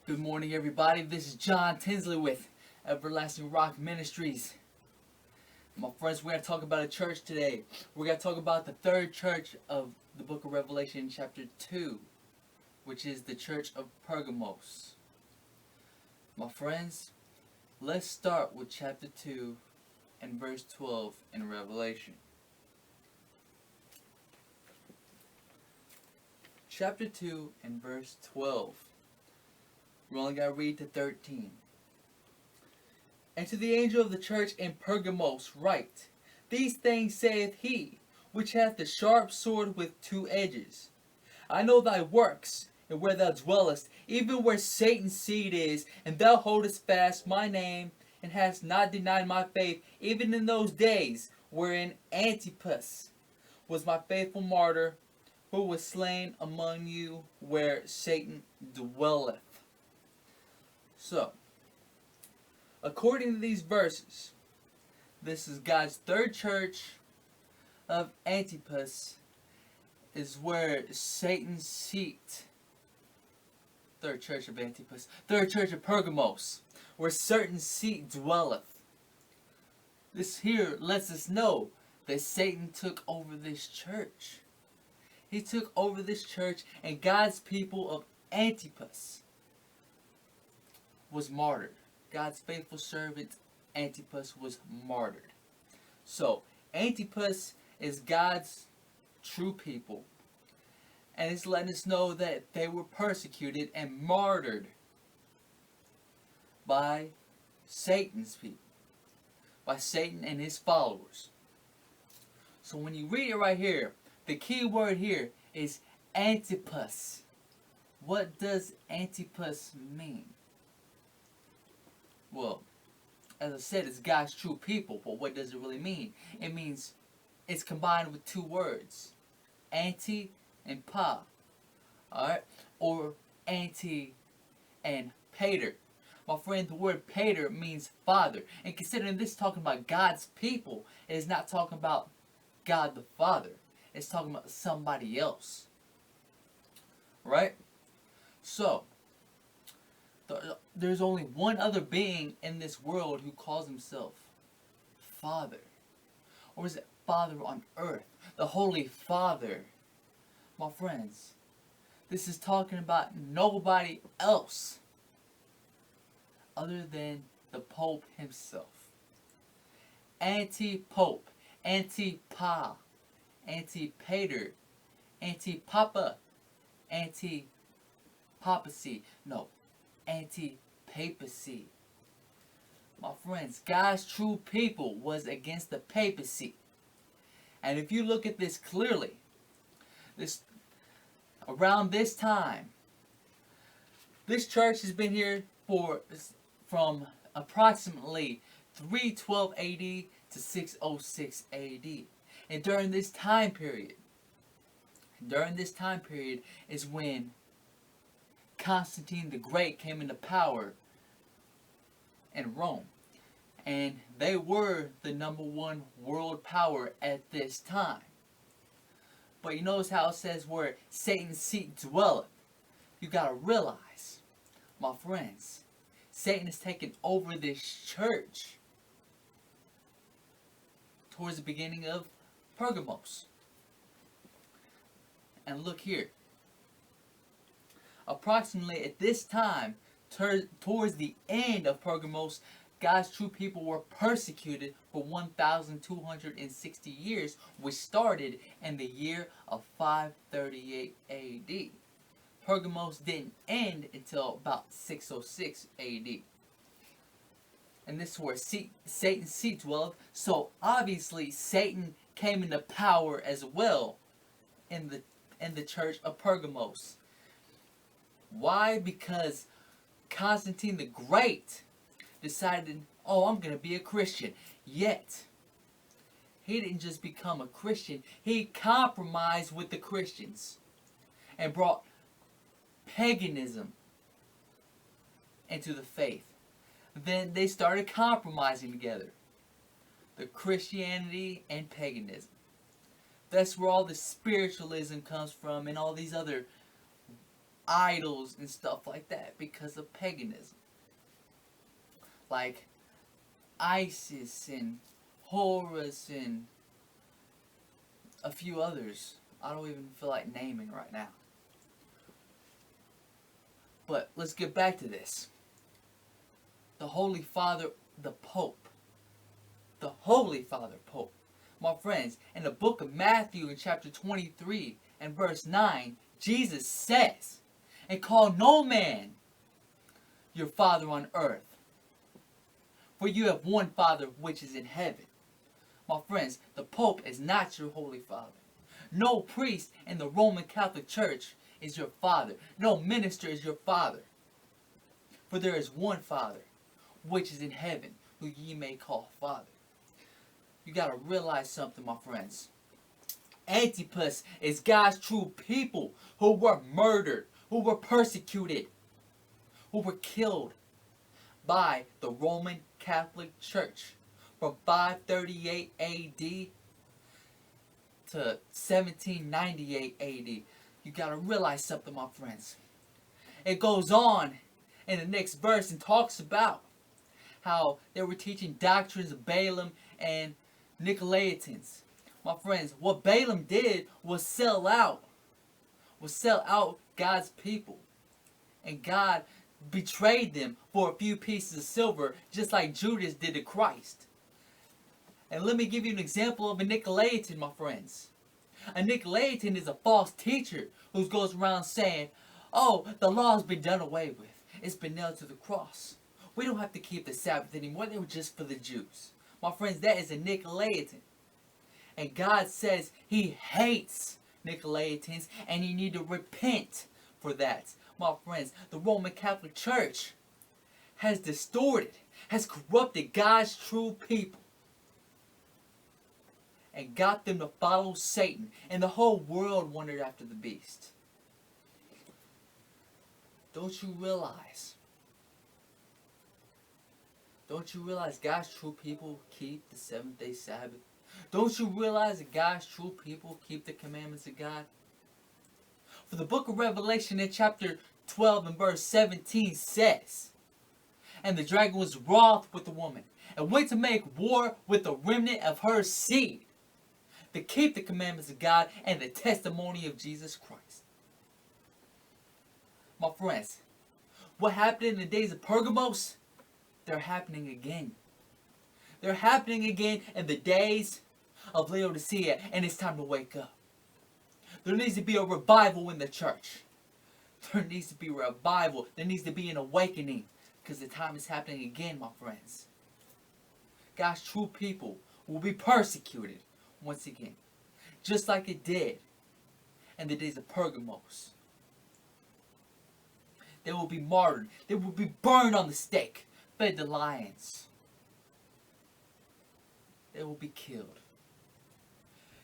Good morning, everybody. This is John Tinsley with Everlasting Rock Ministries. My friends, we're going to talk about a church today. We're going to talk about the third church of the book of Revelation, chapter 2, which is the church of Pergamos. My friends, let's start with chapter 2 and verse 12 in Revelation. Chapter 2 and verse 12. We only got to read to 13. And to the angel of the church in Pergamos write, These things saith he, which hath the sharp sword with two edges. I know thy works, and where thou dwellest, even where Satan's seat is, and thou holdest fast my name, and hast not denied my faith, even in those days wherein Antipas was my faithful martyr, who was slain among you where Satan dwelleth. So, according to these verses, this is God's third church of Antipas, is where Satan's seat. Third church of Antipas. Third church of Pergamos, where Satan's seat dwelleth. This here lets us know that Satan took over this church. He took over this church, and God's people of Antipas was martyred. God's faithful servant Antipas was martyred. So, Antipas is God's true people. And it's letting us know that they were persecuted and martyred by Satan's people. By Satan and his followers. So when you read it right here, the key word here is Antipas. What does Antipas mean? Well, as I said, it's God's true people, but what does it really mean? It means it's combined with two words, anti and pa, alright? Or anti and pater. My friend, the word pater means father. And considering this is talking about God's people, it is not talking about God the Father. It's talking about somebody else. Right? So, there's only one other being in this world who calls himself Father. Or is it Father on earth? The Holy Father. My friends, this is talking about nobody else other than the Pope himself. Anti-Pope, anti-Pa, anti-Pater, anti-Papa, anti-Papacy. No, anti-papacy. My friends, God's true people was against the papacy. And if you look at this clearly, around this time, this church has been here from approximately 312 AD to 606 AD. And during this time period is when Constantine the Great came into power in Rome. And they were the number one world power at this time. But you notice how it says where Satan's seat dwelleth. You gotta realize, my friends, Satan has taken over this church towards the beginning of Pergamos. And look here. Approximately at this time, towards the end of Pergamos, God's true people were persecuted for 1,260 years, which started in the year of 538 AD. Pergamos didn't end until about 606 AD. And this is where Satan's seat dwelleth. So obviously Satan came into power as well in the church of Pergamos. Why? Because Constantine the Great decided, I'm going to be a Christian. Yet, he didn't just become a Christian. He compromised with the Christians and brought paganism into the faith. Then they started compromising together. The Christianity and paganism. That's where all the spiritualism comes from and all these other idols and stuff like that because of paganism. Like Isis and Horus and a few others. I don't even feel like naming right now. But let's get back to this. The Holy Father, the Pope. The Holy Father, Pope. My friends, in the book of Matthew in chapter 23 and verse 9, Jesus says, "And call no man your Father on earth, for you have one Father which is in heaven." My friends, the Pope is not your Holy Father. No priest in the Roman Catholic Church is your father. No minister is your father. For there is one Father, which is in heaven, who ye may call Father. You got to realize something, my friends. Antipas is God's true people who were murdered, who were persecuted, who were killed by the Roman Catholic Church from 538 AD to 1798 AD. You got to realize something, my friends. It goes on in the next verse and talks about how they were teaching doctrines of Balaam and Nicolaitans. My friends, what Balaam did was sell out God's people. And God betrayed them for a few pieces of silver, just like Judas did to Christ. And let me give you an example of a Nicolaitan, my friends. A Nicolaitan is a false teacher who goes around saying, "Oh, the law's been done away with. It's been nailed to the cross. We don't have to keep the Sabbath anymore. They were just for the Jews." My friends, that is a Nicolaitan. And God says He hates Nicolaitans and you need to repent for that. My friends, the Roman Catholic Church has distorted, has corrupted God's true people and got them to follow Satan, and the whole world wondered after the beast. Don't you realize God's true people keep the seventh-day Sabbath? Don't you realize that God's true people keep the commandments of God? For the book of Revelation in chapter 12 and verse 17 says, "And the dragon was wroth with the woman, and went to make war with the remnant of her seed, to keep the commandments of God and the testimony of Jesus Christ." My friends, what happened in the days of Pergamos, they're happening again. They're happening again in the days of Laodicea, and it's time to wake up. There needs to be a revival in the church. There needs to be a revival. There needs to be an awakening, because the time is happening again, my friends. God's true people will be persecuted once again, just like it did in the days of Pergamos. They will be martyred. They will be burned on the stake, fed to lions. They will be killed.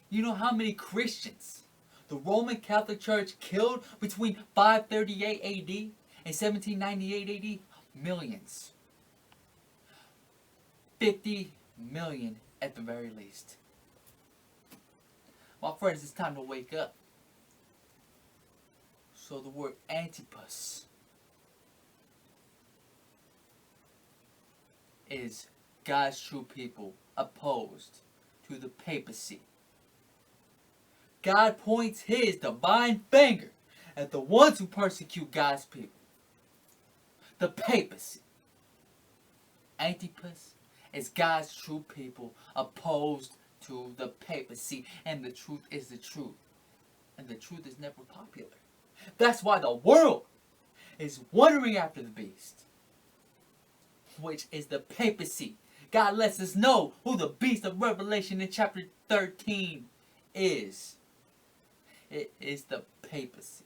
You know how many Christians the Roman Catholic Church killed between 538 AD and 1798 AD? Millions. 50 million at the very least. My friends, it's time to wake up. So the word Antipas is God's true people opposed to the papacy. God points His divine finger at the ones who persecute God's people. The papacy. Antipas is God's true people opposed to the papacy. And the truth is the truth. And the truth is never popular. That's why the world is wondering after the beast, which is the papacy. God lets us know who the beast of Revelation in chapter 13 is. It is the papacy.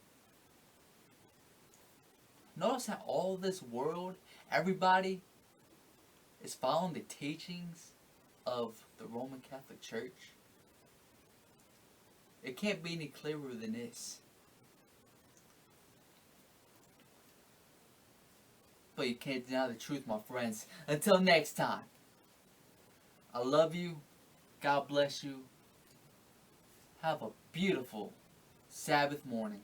Notice how all this world, everybody, is following the teachings of the Roman Catholic Church. It can't be any clearer than this. But you can't deny the truth, my friends. Until next time, I love you. God bless you. Have a beautiful Sabbath morning.